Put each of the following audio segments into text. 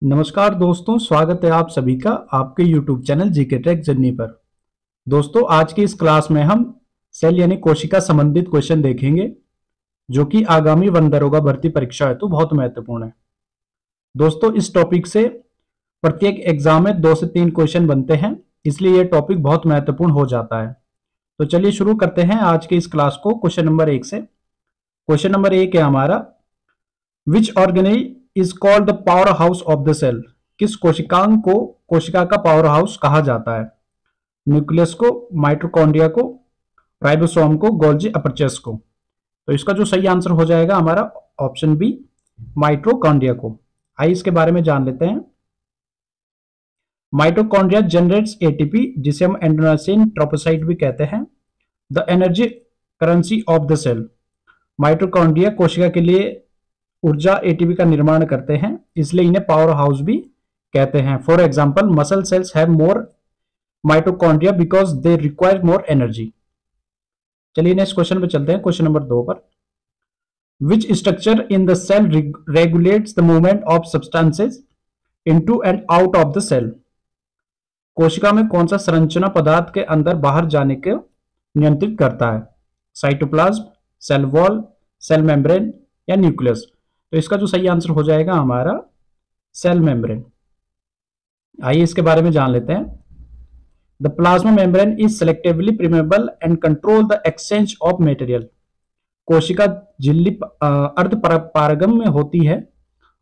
नमस्कार दोस्तों, स्वागत है आप सभी का आपके YouTube channel GK tech journey पर। दोस्तों, आज की इस क्लास में हम सेल यानी कोशिका संबंधित क्वेश्चन देखेंगे जो कि आगामी वन दरोगा भर्ती परीक्षा हेतु बहुत महत्वपूर्ण है। दोस्तों, इस टॉपिक से प्रत्येक एग्जाम में 2 से 3 क्वेश्चन बनते हैं, इसलिए यह टॉपिक बहुत महत्वपूर्ण हो जाता है। तो चलिए शुरू करते हैं आज के इस क्लास को क्वेश्चन नंबर 1 से। क्वेश्चन नंबर 1 है हमारा, which organelle is called the power house of the cell. किस कोशिकांग को कोशिका का पावर हाउस कहा जाता है? न्यूक्लियस को, माइटोकॉन्ड्रिया को, राइबोसोम को, गोल्जी अपर्चस को। तो इसका जो सही आंसर हो जाएगा हमारा ऑप्शन बी, माइटोकॉन्ड्रिया को। आइए इसके बारे में जान लेते हैं। माइटोकॉन्ड्रिया जनरेट्स एटीपी, जिसे हम एंडोनासिन ट्रोपोसाइट भी कहते हैं, the energy currency of the cell. Mitochondria कोशिका के लिए ऊर्जा एटीपी का निर्माण करते हैं, इसलिए इन्हें पावर हाउस भी कहते हैं। For example, muscle cells have more mitochondria because they require more energy. चलिए नेक्स्ट क्वेश्चन पे चलते हैं, क्वेश्चन नंबर 2 पर। Which structure in the cell regulates the movement of substances into and out of the cell. कोशिका में कौन सा संरचना पदार्थ के अंदर बाहर जाने को नियंत्रित करता है? Cytoplasm, cell wall, cell membrane या न्यूक्लियस। तो इसका जो सही आंसर हो जाएगा हमारा सेल मेम्ब्रेन। आइए इसके बारे में जान लेते हैं। The plasma membrane is selectively permeable and control the exchange of material. कोशिका झिल्ली अर्ध पारगम्य होती है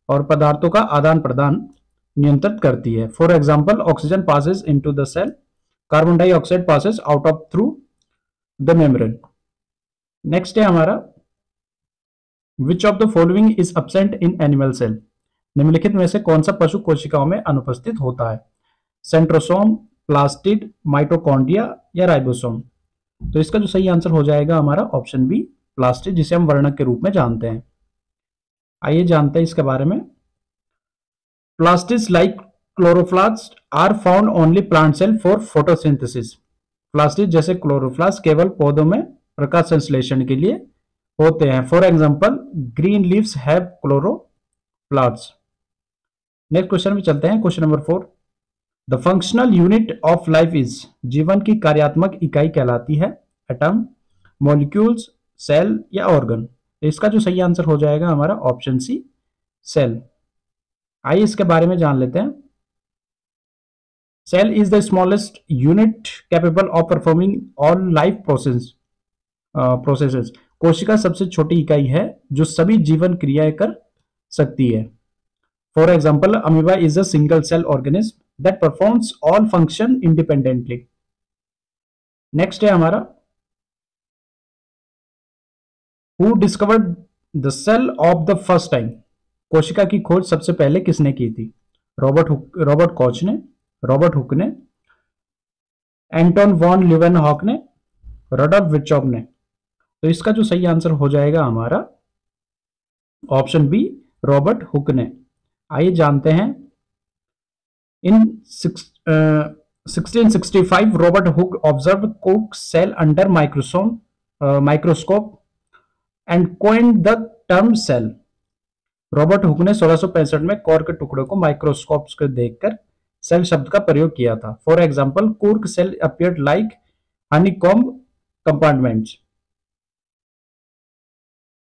और पदार्थों का आदान प्रदान नियंत्रित करती है। For example, oxygen passes into the cell, carbon dioxide passes out of through the membrane. Next है हमारा, Which of the following is absent in animal cell? निम्नलिखित में से कौन सा पशु कोशिकाओं में अनुपस्थित होता है? सेंट्रोसोम, प्लास्टिड, माइटोकॉन्ड्रिया या राइबोसोम। तो इसका जो सही आंसर हो जाएगा हमारा ऑप्शन बी, प्लास्टिड, जिसे हम वर्णक के रूप में जानते हैं। आइए जानते हैं इसके बारे में। Plastids like chloroplast are found only plant cell for photosynthesis. Plastid जैसे क्लोरोप्लास्ट केवल पौधों में प्रकाश संश्लेषण के लिए होते हैं। For example, green leaves have chloroplast. Next question में चलते हैं, question number 4। The functional unit of life is. जीवन की कार्यात्मक इकाई कहलाती है एटम, मॉलिक्यूल्स, सेल या ऑर्गन। इसका जो सही आंसर हो जाएगा हमारा ऑप्शन सी, सेल। आइए इसके बारे में जान लेते हैं। Cell is the smallest unit capable of performing all life processes. कोशिका सबसे छोटी इकाई है जो सभी जीवन क्रियाएं कर सकती है। For example, amoeba is a single cell organism that performs all function independently. Next है हमारा, who discovered the cell of the first time. कोशिका की खोज सबसे पहले किसने की थी? रॉबर्ट कॉच ने, रॉबर्ट हुक ने, एंटोन वॉन ल्यूवेनहॉक ने, रडोल्फ विर्चॉप ने। तो इसका जो सही आंसर हो जाएगा हमारा ऑप्शन बी, रॉबर्ट हुक ने। आइए जानते हैं। In 1665 Robert Hooke observe cork cell under microscope and coined the term cell. Robert Hooke ने 1665 में कॉर्क के टुकड़ों को माइक्रोस्कोप से देखकर सेल शब्द का प्रयोग किया था। For example, cork cell appeared like honeycomb compartments.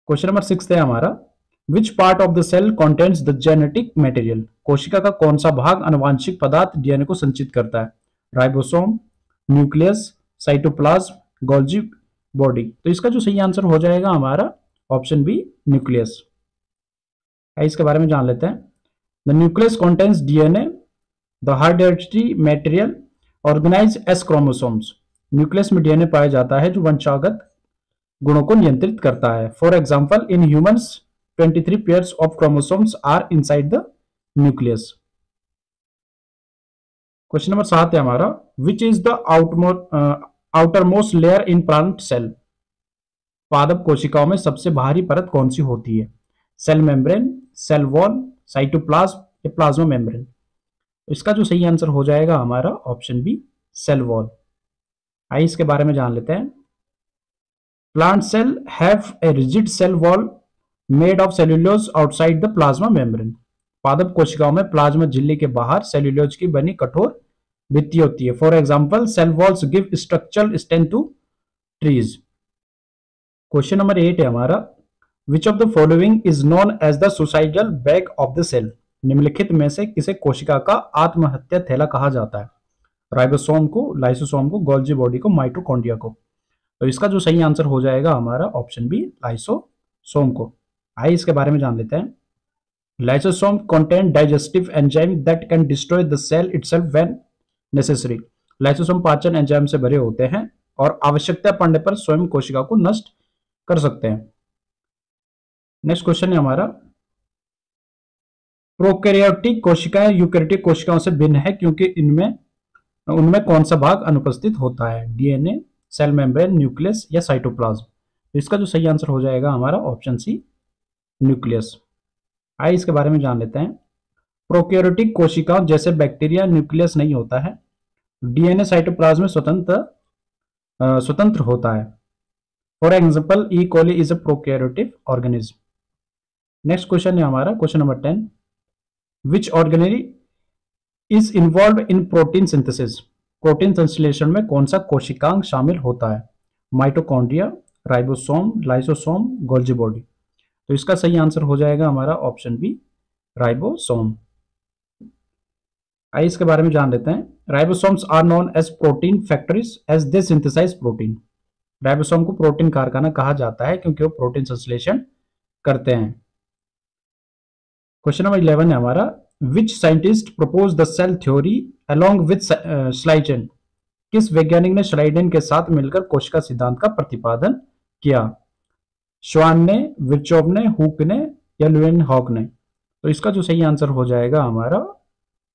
Question number 6 है हमारा, which part of the cell contains the genetic material. कोशिका का कौन सा भाग आनुवांशिक पदार्थ डीएनए को संचित करता है? Ribosome, nucleus, cytoplasm, Golgi body. तो इसका जो सही आंसर हो जाएगा हमारा ऑप्शन बी, न्यूक्लियस। इसके बारे में जान लेते हैं। The nucleus contains DNA, the hereditary material organize as chromosomes. Nucleus में डीएनए पाया जाता है जो वंशागत गुणों को नियंत्रित करता है। For example, in humans 23 pairs of chromosomes are inside the nucleus. Question number 7 है हमारा, which is the outermost layer in plant cell. पादप कोशिकाओं में सबसे बाहरी परत कौन सी होती है? Cell membrane, cell wall, cytoplasm या प्लाज्मा मेम्ब्रेन। इसका जो सही आंसर हो जाएगा हमारा ऑप्शन बी, सेल वॉल। आइए इसके बारे में जान लेते हैं। Plant cell have a rigid cell wall made of cellulose outside the plasma membrane. पादप कोशिकाओं में प्लाज्मा झिल्ली के बाहर सेल्यूलोज की बनी कठोर भित्ति होती है। For example cell walls give structural strength to trees. Question number 8 है हमारा, which of the following is known as the suicidal bag of the cell. निम्नलिखित में से किसे कोशिका का आत्महत्या थैला कहा जाता है? राइबोसोम को, लाइसोसोम को, गोल्जी बॉडी को, माइटोकॉन्ड्रिया को। तो इसका जो सही आंसर हो जाएगा हमारा ऑप्शन बी, लाइसोसोम को। आइए इसके बारे में जान लेते हैं। Lysosome contain digestive enzyme that can destroy the cell itself when necessary। Lysosome पाचन एंजाइम से भरे होते हैं और आवश्यकता पड़ने पर स्वयं कोशिका को नष्ट कर सकते हैं। नेक्स्ट क्वेश्चन है हमारा, प्रोकैरियोटिक कोशिकाएं यूकैरियोटिक कोशिकाओं से भिन्न है क्योंकि उनमें कौन सा भाग अनुपस्थित होता है? डीएनए, सेल मेम्ब्रेन, न्यूक्लियस या साइटोप्लाज्म। तो इसका जो सही आंसर हो जाएगा हमारा ऑप्शन सी, न्यूक्लियस। आइए इसके बारे में जान लेते हैं। प्रोकैरियोटिक कोशिकाओं जैसे बैक्टीरिया न्यूक्लियस नहीं होता है। डीएनए साइटोप्लाज्म में स्वतंत्र होता है। For example E coli is a prokaryotic organism. Next question है हमारा, question number 10, which organelle is involve in protein synthesis. Protein संश्लेषण में कौन सा कोशिकांग शामिल होता है? Mitochondria, ribosome, lysosome, Golgi body. तो इसका सही आंसर हो जाएगा हमारा ऑप्शन बी, राइबोसोम। आइए इसके बारे में जान लेते हैं। Ribosomes are known as protein factories as they synthesize protein. Ribosome को प्रोटीन कारखाना कहा जाता है क्योंकि वो प्रोटीन संश्लेषण करते हैं। क्वेश्चन नंबर 11 है हमारा, which scientist propose the cell theory along with Schleiden. किस वैज्ञानिक ने श्लाइडेन के साथ मिलकर कोशिका सिद्धांत का प्रतिपादन किया? श्वान ने, विर्चोव ने, हुक ने या लुएनहॉक ने। तो इसका जो सही आंसर हो जाएगा हमारा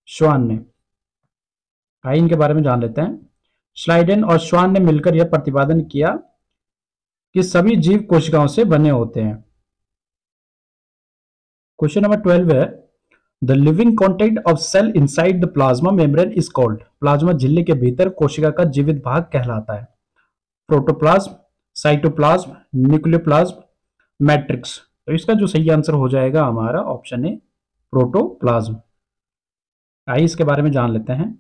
श्वान ने। आइए इनके बारे में जान लेते हैं। श्लाइडेन और श्वान ने मिलकर यह प्रतिपादन किया कि सभी जीव कोशिकाओं से बने होते हैं। क्वेश्चन नंबर 12 है, the living content of cell inside the plasma membrane is called. Plasma झिल्ली के भीतर कोशिका का जीवित भाग कहलाता है। Protoplasm, cytoplasm, nucleoplasm, matrix. तो इसका जो सही आंसर हो जाएगा हमारा ऑप्शन ए, प्रोटोप्लाज्म। आइए इसके बारे में जान लेते हैं।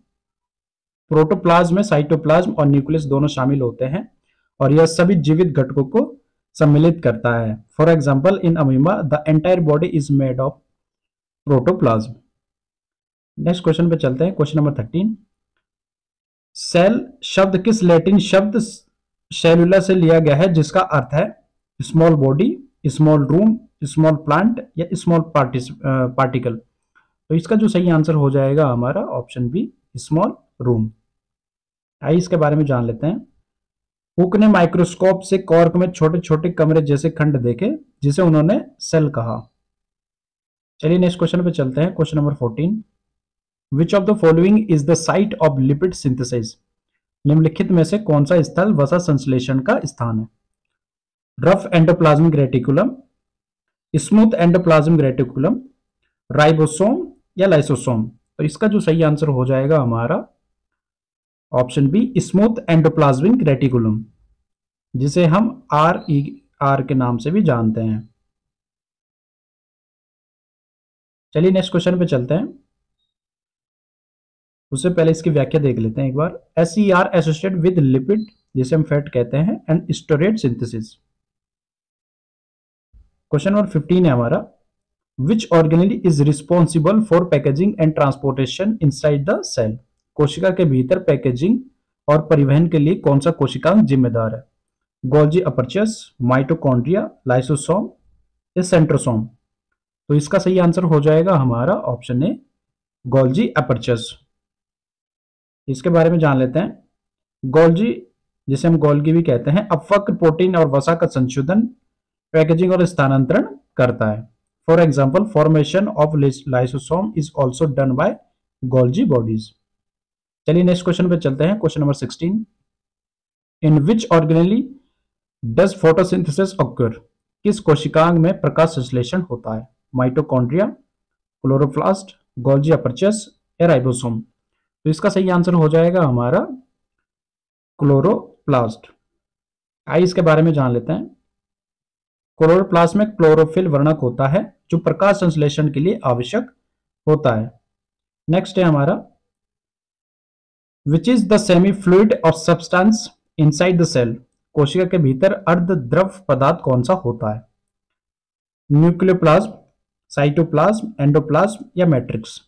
प्रोटोप्लाज्म में साइटोप्लाज्म और न्यूक्लियस दोनों शामिल होते हैं और यह सभी जीवित घटकों को सम्मिलित करता है। For example in amoeba the entire body is made of protoplasm. Next question पे चलते हैं। क्वेश्चन नंबर 13, सेल शब्द किस लैटिन शब्द सेलुला से लिया गया है जिसका अर्थ है small body, small room, small plant या स्मॉल पार्टिकल। तो इसका जो सही आंसर हो जाएगा हमारा ऑप्शन बी, स्मॉल रूम। आइए इसके बारे में जान लेते हैं। हुक ने माइक्रोस्कोप से कॉर्क में छोटे छोटे कमरे जैसे खंड देखे जिसे उन्होंने सेल कहा। चलिए नेक्स्ट क्वेश्चन पे चलते हैं। Question number 14, which of the following is the site of lipid synthesis. निम्नलिखित में से कौन सा स्थल वसा संश्लेषण का स्थान है? Rough endoplasmic reticulum, smooth endoplasmic reticulum, ribosome या लाइसोसोम। तो इसका जो सही आंसर हो जाएगा हमारा option B, smooth endoplasmic reticulum, जिसे हम आर के नाम से भी जानते हैं। चलिए नेक्स्ट क्वेश्चन पे चलते हैं। उससे पहले इसकी व्याख्या देख लेते हैं एक बार। SER एसोसिएटेड विद लिपिड, जिसे हम फैट कहते हैं, and storage synthesis. Question number 15 है हमारा, which organelle is responsible for packaging and transportation inside the cell. कोशिका के भीतर पैकेजिंग और परिवहन के लिए कौन सा कोशिकांग जिम्मेदार है? गोल्जी अपर्चस, माइटोकॉन्ड्रिया, लाइसोसोम या सेंट्रोसोम। तो इसका सही आंसर हो जाएगा हमारा ऑप्शन ए, गोल्जी अपर्चस। इसके बारे में जान लेते हैं। गोल्जी, जिसे हम गोल्गी भी कहते हैं, अपवर्क प्रोटीन और वसा का संशोधन, पैकेजिंग और स्थानांतरण करता है। For example formation of lysosome is also done by Golgi bodies. चलिए नेक्स्ट क्वेश्चन पे चलते हैं। Question number 16, in which organelle does photosynthesis occur. किस कोशिकांग में प्रकाश संश्लेषण होता है? माइटोकॉन्ड्रिया, क्लोरोप्लास्ट, गोल्जी अपर्चस या राइबोसोम। तो इसका सही आंसर हो जाएगा हमारा क्लोरोप्लास्ट। आइए इसके बारे में जान लेते हैं। क्लोरोप्लास्ट में क्लोरोफिल वर्णक होता है जो प्रकाश संश्लेषण के लिए आवश्यक होता है। नेक्स्ट है हमारा, which is the semi fluid और सब्सटेंस इनसाइड द सेल। कोशिका के भीतर अर्ध द्रव पदार्थ कौन सा होता है? न्यूक्लियोप्लाज्म, साइटोप्लाज्म, एंडोप्लाज्म या मैट्रिक्स।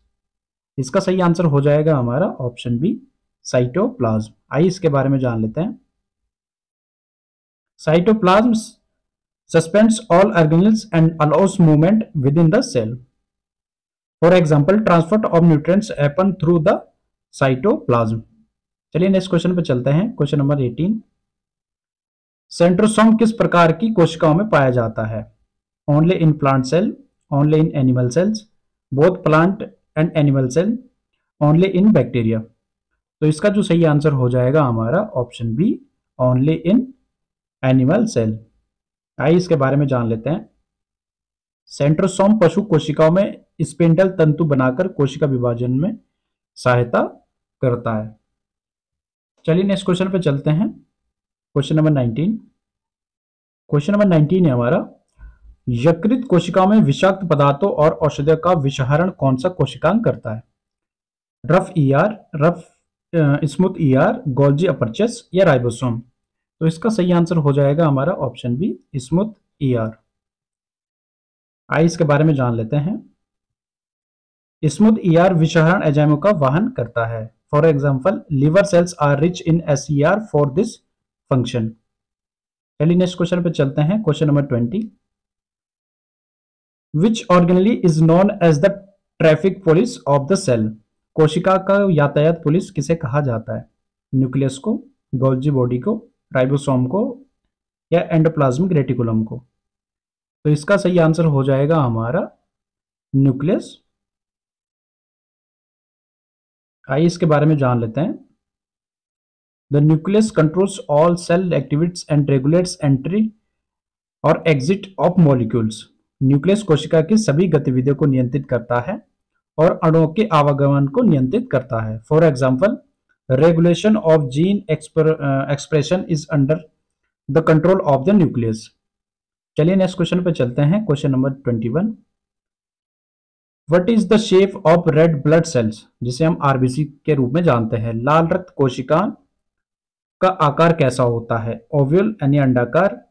इसका सही आंसर हो जाएगा हमारा ऑप्शन बी, साइटोप्लाज्म। आइए इसके बारे में जान लेते हैं। Cytoplasm suspends all organelles and allows movement within the cell. For example, transfer of nutrients happen through the cytoplasm. चलिए नेक्स्ट क्वेश्चन पे चलते हैं। क्वेश्चन नंबर 18, सेंट्रोसोम किस प्रकार की कोशिकाओं में पाया जाता है? Only in plant cell, only in animal cells, both plant and animal cell, only in bacteria. तो इसका जो सही आंसर हो जाएगा हमारा option B, only in animal cell. आइए इसके बारे में जान लेते हैं। सेंट्रोसोम पशु कोशिकाओं में स्पिंडल तंतु बनाकर कोशिका विभाजन में सहायता करता है। चलिए नेक्स्ट क्वेश्चन पे चलते हैं। क्वेश्चन नंबर 19, क्वेश्चन नंबर 19 है हमारा, यकृत कोशिकाओं में विषाक्त पदार्थों और औषधियों का विषहरण कौन सा कोशिकांग करता है? Rough ER, smooth ER, Golgi apparatus या राइबोसोम। तो इसका सही आंसर हो जाएगा हमारा ऑप्शन बी, स्मूथ ईआर। आइए इसके बारे में जान लेते हैं। स्मूथ ईआर विषहरण एंजाइमों का वहन करता है। For example, liver cells are rich in SER for this function. चलिए नेक्स्ट क्वेश्चन पे चलते हैं। Question number 20, which organelle is known as the traffic police of the cell. कोशिका का यातायात पुलिस किसे कहा जाता है? न्यूक्लियस को, गोल्जी बॉडी को, राइबोसोम को या एंडोप्लाज्मिक रेटिकुलम को। तो इसका सही आंसर हो जाएगा हमारा न्यूक्लियस। आइए इसके बारे में जान लेते हैं। The nucleus controls all cell activities and regulates entry और एग्जिट ऑफ मॉलिक्यूल्स। न्यूक्लियस कोशिका की सभी गतिविधियों को नियंत्रित करता है और अणुओं के आवागमन को नियंत्रित करता है। For example, regulation of gene expression is under the control of the nucleus. चलिए नेक्स्ट क्वेश्चन पे चलते हैं। Question number 21, what is the shape of red blood cells, जिसे हम आरबीसी के रूप में जानते हैं। लाल रक्त कोशिका का आकार कैसा होता है? ओवल यानी अंडाकार,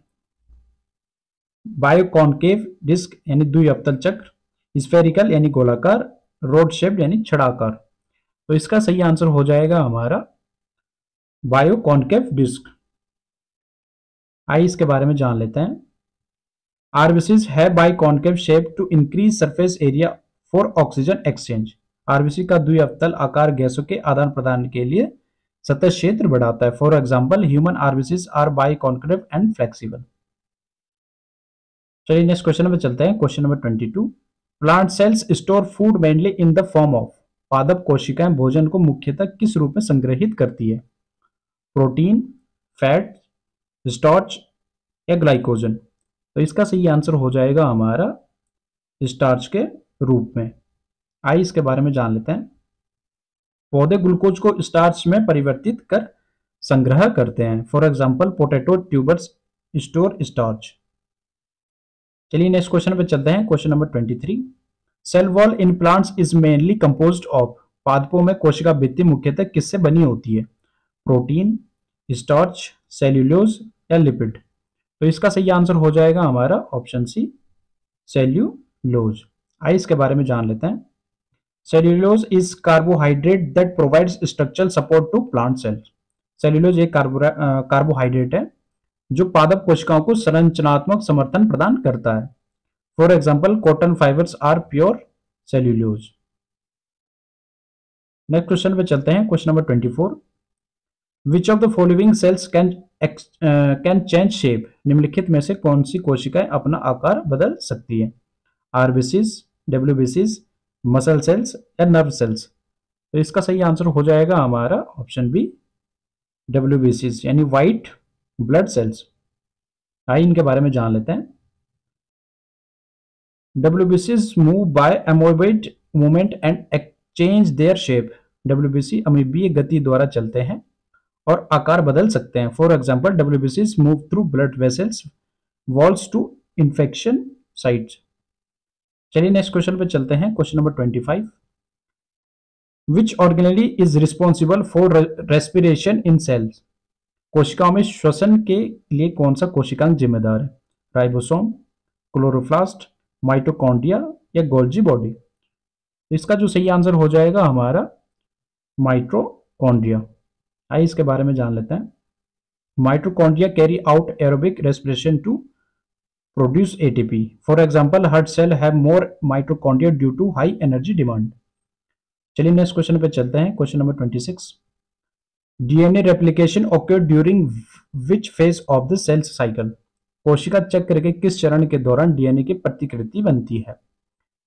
बायोकॉन्केव डिस्क यानी द्विअवतल चक्र, स्फेरिकल यानी गोलाकार, रोड शेप यानी छड़ाकार। तो इसका सही आंसर हो जाएगा हमारा बायोकॉन्केव डिस्क। आइए इसके बारे में जान लेते हैं। आरबीसीज है biconcave shape to increase surface area for oxygen exchange. RBC का द्विअवतल आकार गैसों के आदान प्रदान के लिए सतह क्षेत्र बढ़ाता है। For example, human RBCs are biconcave and flexible. चलिए नेक्स्ट क्वेश्चन में चलते हैं। Question number 22, plant cells store food mainly in the form of. पादप कोशिकाएं भोजन को मुख्यतः किस रूप में संग्रहित करती है? प्रोटीन, फैट, स्टार्च या ग्लाइकोजन। तो इसका सही आंसर हो जाएगा हमारा स्टार्च के रूप में। आइए इसके बारे में जान लेते हैं। पौधे ग्लूकोज को स्टार्च में परिवर्तित कर संग्रह करते हैं। For example, potato tubers store starch. चलिए नेक्स्ट क्वेश्चन पे चलते हैं। Question number 23, cell wall in plants is mainly composed of. पादपों में कोशिका भित्ति मुख्यतः किससे बनी होती है? प्रोटीन, स्टार्च, सेल्यूलोज या लिपिड। तो इसका सही आंसर हो जाएगा हमारा ऑप्शन सी, सेल्यूलोज। आइए इसके बारे में जान लेते हैं। Cellulose is carbohydrate that provides structural support to plant cells. Cellulose एक कार्बोहाइड्रेट है जो पादप कोशिकाओं को संरचनात्मक समर्थन प्रदान करता है। For example, cotton fibres are pure cellulose. Next question पे चलते हैं। Question number 24, which of the following cells can change shape. निम्नलिखित में से कौन सी कोशिकाएं अपना आकार बदल सकती है? आरबीसीज, डब्ल्यूबीसीज, मसल सेल्स या नर्व सेल्स। तो इसका सही आंसर हो जाएगा हमारा ऑप्शन बी, डब्ल्यूबीसीज यानी व्हाइट ब्लड सेल्स। आइए इनके बारे में जान लेते हैं। डब्ल्यूबीसीज move by amoeboid movement and exchange their shape. WBC अमीबीय गति द्वारा चलते हैं और आकार बदल सकते हैं। फॉर एग्जाम्पल, डब्ल्यूबीसीज move through blood vessels walls to infection sites. चलिए नेक्स्ट क्वेश्चन पे चलते हैं। Question number 25, which organelle is responsible for respiration in cells? कोशिकाओं में श्वसन के लिए कौन सा कोशिकांग जिम्मेदार है? राइबोसोम, क्लोरोप्लास्ट, माइटोकॉन्ड्रिया या गोल्जी बॉडी? इसका जो सही आंसर हो जाएगा हमारा माइटोकॉन्ड्रिया। आइए इसके बारे में जान लेते हैं। Mitochondria carry out aerobic respiration to produce ATP. For example, heart cell have more mitochondria due to high energy demand. चलिए नेक्स्ट क्वेश्चन पे चलते हैं। Question number 26, DNA replication occur during which phase of the cells cycle? कोशिका चक्र के किस चरण के दौरान डीएनए की प्रतिकृति बनती है?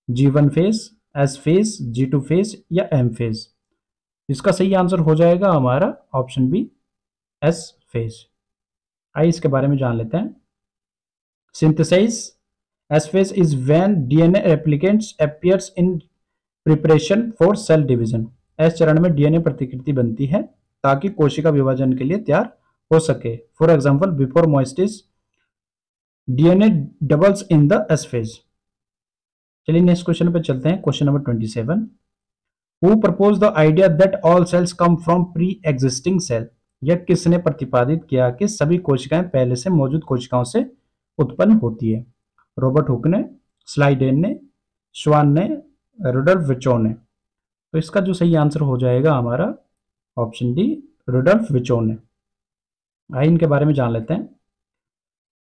G1 phase, S phase, G2 phase या M फेज? इसका सही आंसर हो जाएगा हमारा ऑप्शन बी, S फेज। आइए इसके बारे में जान लेते हैं। Synthesize S phase is when DNA replicants appears in preparation for cell division. S चरण में डीएनए प्रतिकृति बनती है ताकि कोशिका विभाजन के लिए तैयार हो सके। For example, before mitosis DNA doubles in the S phase. चलिए नेक्स्ट क्वेश्चन पे चलते हैं। Question number 27, who propose the idea that all cells come from pre existing cell? यह किसने प्रतिपादित किया कि सभी कोशिकाएं पहले से मौजूद कोशिकाओं से उत्पन्न होती है? रॉबर्ट हुक ने, स्लाइडेन ने, श्वान ने, रुडोल्फ विर्चो ने? तो इसका जो सही आंसर हो जाएगा हमारा ऑप्शन डी, रुडोल्फ विर्चो ने। आइए इनके बारे में जान लेते हैं।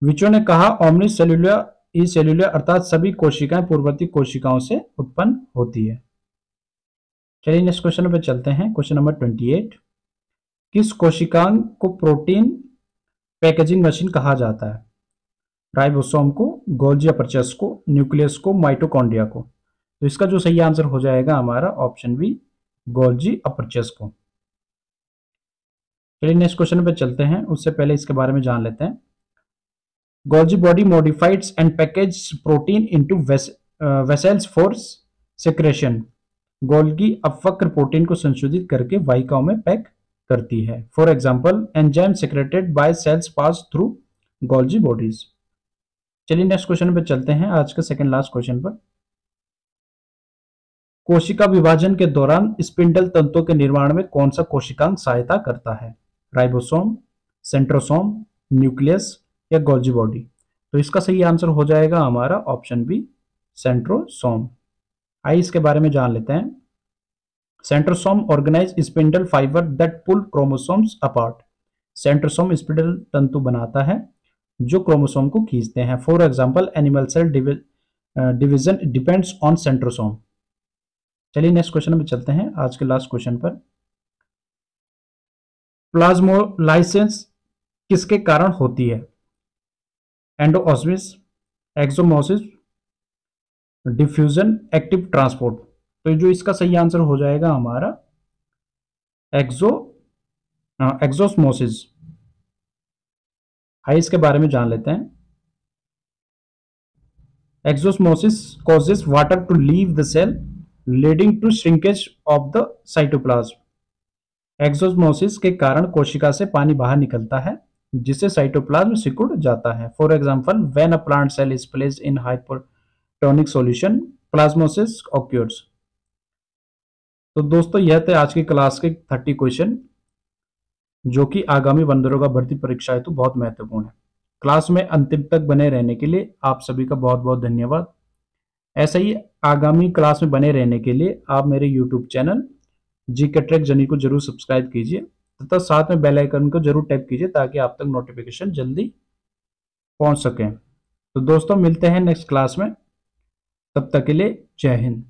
विर्चो ने कहा, ओमनी सेल्यूलर ई सेल्यूलर अर्थात सभी कोशिकाएं पूर्ववर्ती कोशिकाओं से उत्पन्न होती है। चलिए नेक्स्ट क्वेश्चन पे चलते हैं। क्वेश्चन नंबर 28, किस कोशिकांग को प्रोटीन पैकेजिंग मशीन कहा जाता है? राइबोसोम को, गोल्जी अपर्चस को, न्यूक्लियस को, माइटोकॉन्ड्रिया को? तो इसका जो सही आंसर हो जाएगा हमारा ऑप्शन बी, गोल्जी अपर्चस को। चलिए नेक्स्ट क्वेश्चन पे चलते हैं, उससे पहले इसके बारे में जान लेते हैं। Golgi body modifies and package protein into vessels for secretion. Golgi अपवक्र प्रोटीन को संशोधित करके वाहिकाओं में पैक करती है। For example, enzyme secreted by cells pass through Golgi bodies. चलिए नेक्स्ट क्वेश्चन पे चलते हैं, आज का सेकंड लास्ट क्वेश्चन पर। कोशिका विभाजन के दौरान स्पिंडल तंतुओं के निर्माण में कौन सा कोशिकांग सहायता करता है? राइबोसोम, सेंट्रोसोम, न्यूक्लियस या गोल्जी बॉडी? तो इसका सही आंसर हो जाएगा हमारा ऑप्शन बी, सेंट्रोसोम। आइए इसके बारे में जान लेते हैं। Centrosome organize spindle fibre that pull chromosomes apart. Centrosome spindle तंतु बनाता है जो क्रोमोसोम को खींचते हैं। For example, animal cell division depends on centrosome. चलिए नेक्स्ट क्वेश्चन पे चलते हैं, आज के लास्ट क्वेश्चन पर। प्लाज्मोलाइसेंस किसके कारण होती है? एंडोऑस्मिस, एक्सोमोसिस, डिफ्यूजन, एक्टिव ट्रांसपोर्ट? तो जो इसका सही आंसर हो जाएगा हमारा एक्सोस्मोसिस। आइए इसके बारे में जान लेते हैं। Exosmosis causes water to leave the cell leading to shrinkage of the cytoplasm. Exosmosis के कारण कोशिका से पानी बाहर निकलता है जिससे साइटोप्लाज्म सिकुड़ जाता है। For example, when a plant cell is placed in hypotonic solution plasmolysis occurs. तो दोस्तों, यह थे आज की क्लास के 30 क्वेश्चन जो कि आगामी वन दरोगा भर्ती परीक्षा हेतु बहुत महत्वपूर्ण है। क्लास में अंतिम तक बने रहने के लिए आप सभी का बहुत बहुत धन्यवाद। ऐसे ही आगामी क्लास में बने रहने के लिए आप मेरे YouTube channel GK track journey को जरूर सब्सक्राइब कीजिए तथा साथ में बेल आइकन को जरूर टैप कीजिए ताकि आप तक नोटिफिकेशन जल्दी पहुंच सकें। तो दोस्तों, मिलते हैं नेक्स्ट क्लास में, तब तक के लिए जय हिंद।